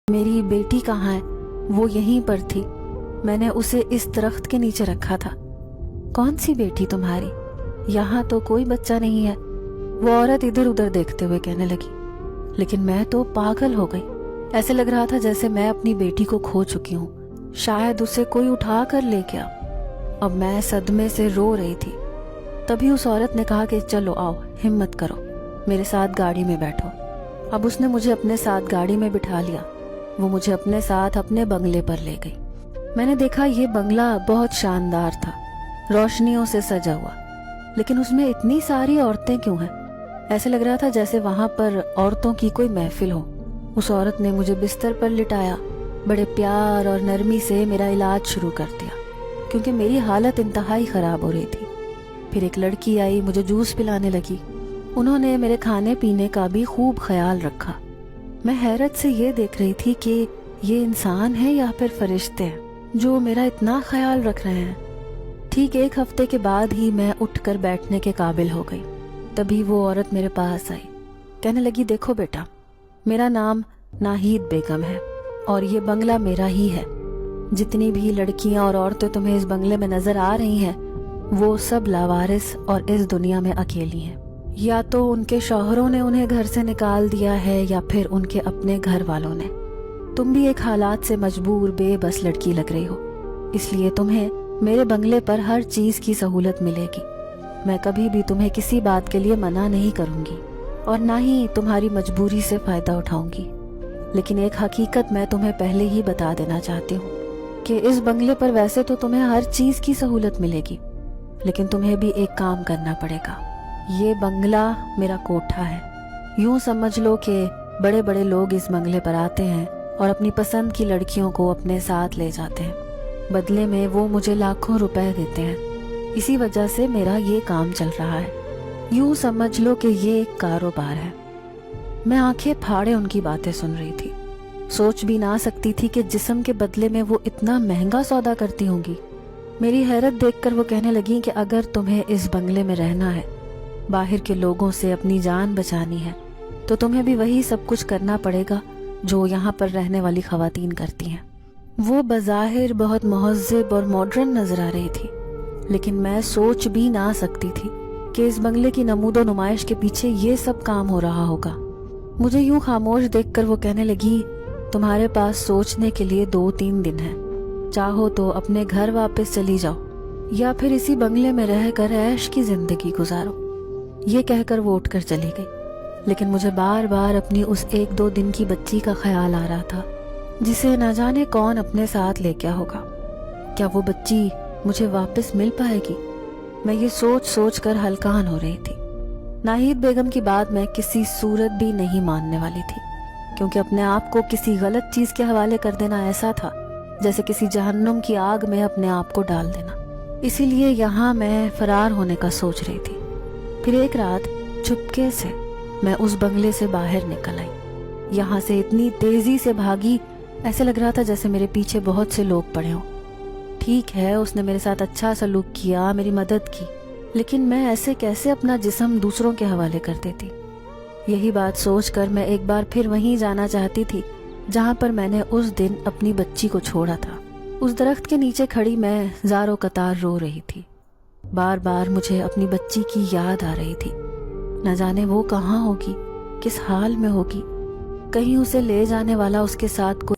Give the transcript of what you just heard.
میری بیٹی کہاں ہے؟ وہ یہیں پر تھی، میں نے اسے اس درخت کے نیچے رکھا تھا۔ کون سی بیٹی تمہاری؟ یہاں تو کوئی بچہ نہیں ہے، وہ عورت ادھر ادھر دیکھتے ہوئے کہنے لگی۔ لیکن میں تو پاگل ہو گئی، ایسے لگ رہا تھا جیسے میں اپنی بیٹی کو کھو چکی ہوں، شاید اسے کوئی اٹھا کر لے گیا۔ اب میں صدمے سے رو رہی تھی، تبھی اس عورت نے کہا کہ چلو آؤ، ہمت کرو، میرے ساتھ گاڑی میں بیٹھو۔ اب اس نے مجھے اپنے ساتھ گاڑی میں بٹھا لیا، وہ مجھے اپنے ساتھ اپنے بنگلے پر لے گئی۔ میں نے دیکھا یہ بنگلہ بہت شاندار تھا، روشنیوں سے سجا ہوا، لیکن اس میں اتنی ساری عورتیں کیوں ہیں؟ ایسے لگ رہا تھا جیسے وہاں پر عورتوں کی کوئی محفل ہو۔ اس عورت نے مجھے بستر پر لٹایا، بڑے پیار اور نرمی سے میرا علاج شروع کر دیا، کیونکہ میری حالت انتہائی خراب ہو رہی تھی۔ پھر ایک لڑکی آئی، مجھے جوس پلانے لگی، انہوں نے میرے کھانے پینے کا بھی خوب خیال رکھا۔ میں حیرت سے یہ دیکھ رہی تھی کہ یہ انسان ہے یا پھر فرشتے ہیں جو میرا اتنا خیال رکھ رہے ہیں۔ ٹھیک 1 ہفتے کے بعد ہی میں اٹھ کر بیٹھنے کے قابل ہو گئی۔ تبھی وہ عورت میرے پاس آئی، کہنے لگی دیکھو بیٹا، میرا نام ناہید بیگم ہے اور یہ بنگلہ میرا ہی ہے۔ جتنی بھی لڑکیاں اور عورتیں تمہیں اس بنگلے میں نظر آ رہی ہیں وہ سب لاوارث اور اس دنیا میں اکیلی ہیں، یا تو ان کے شوہروں نے انہیں گھر سے نکال دیا ہے یا پھر ان کے اپنے گھر والوں نے۔ تم بھی ایک حالات سے مجبور بے بس لڑکی لگ رہی ہو، اس لیے تمہیں میرے بنگلے پر ہر چیز کی سہولت ملے گی۔ میں کبھی بھی تمہیں کسی بات کے لیے منع نہیں کروں گی اور نہ ہی تمہاری مجبوری سے فائدہ اٹھاؤں گی، لیکن ایک حقیقت میں تمہیں پہلے ہی بتا دینا چاہتی ہوں کہ اس بنگلے پر ویسے تو تمہیں ہر چیز کی سہولت ملے گی، لیکن تمہیں بھی ایک کام کرنا پڑے گا۔ یہ بنگلہ میرا کوٹھا ہے، یوں سمجھ لو کہ بڑے بڑے لوگ اس بنگلے پر آتے ہیں اور اپنی پسند کی لڑکیوں کو اپنے ساتھ لے جاتے ہیں، بدلے میں وہ مجھے لاکھوں روپے دیتے ہیں۔ اسی وجہ سے میرا یہ کام چل رہا ہے، یوں سمجھ لو کہ یہ ایک کاروبار ہے۔ میں آنکھیں پھاڑے ان کی باتیں سن رہی تھی، سوچ بھی نہ سکتی تھی کہ جسم کے بدلے میں وہ اتنا مہنگا سودا کرتی ہوں گی۔ میری حیرت دیکھ کر وہ کہنے لگی کہ اگر تمہیں اس بنگلے میں رہنا ہے، باہر کے لوگوں سے اپنی جان بچانی ہے، تو تمہیں بھی وہی سب کچھ کرنا پڑے گا جو یہاں پر رہنے والی خواتین کرتی ہیں۔ وہ بظاہر بہت مہذب اور ماڈرن نظر آ رہی تھی، لیکن میں سوچ بھی نہ سکتی تھی کہ اس بنگلے کی نمود و نمائش کے پیچھے یہ سب کام ہو رہا ہوگا۔ مجھے یوں خاموش دیکھ کر وہ کہنے لگی، تمہارے پاس سوچنے کے لیے 2-3 دن ہیں، چاہو تو اپنے گھر واپس چلی جاؤ یا پھر اسی بنگلے میں رہ کر عیش کی زندگی گزارو۔ یہ کہہ کر وہ اٹھ کر چلی گئی، لیکن مجھے بار بار اپنی اس 1-2 دن کی بچی کا خیال آ رہا تھا جسے نہ جانے کون اپنے ساتھ لے گیا ہوگا۔ کیا وہ بچی مجھے واپس مل پائے گی؟ میں یہ سوچ سوچ کر ہلکان ہو رہی تھی۔ ناہید بیگم کی بات میں کسی صورت بھی نہیں ماننے والی تھی، کیونکہ اپنے آپ کو کسی غلط چیز کے حوالے کر دینا ایسا تھا جیسے کسی جہنم کی آگ میں اپنے آپ کو ڈال دینا۔ اسی لیے یہاں میں فرار ہونے کا سوچ رہی تھی۔ پھر ایک رات چپکے سے میں اس بنگلے سے باہر نکل آئی، یہاں سے اتنی تیزی سے بھاگی، ایسے لگ رہا تھا جیسے میرے پیچھے بہت سے لوگ پڑے ہوں۔ ٹھیک ہے، اس نے میرے ساتھ اچھا سلوک کیا، میری مدد کی، لیکن میں ایسے کیسے اپنا جسم دوسروں کے حوالے کر دیتی؟ یہی بات سوچ کر میں ایک بار پھر وہیں جانا چاہتی تھی جہاں پر میں نے اس دن اپنی بچی کو چھوڑا تھا۔ اس درخت کے نیچے کھڑی میں زاروں قطار رو رہی تھی، بار بار مجھے اپنی بچی کی یاد آ رہی تھی۔ نہ جانے وہ کہاں ہوگی، کس حال میں ہوگی، کہیں اسے لے جانے والا اس کے ساتھ کوئی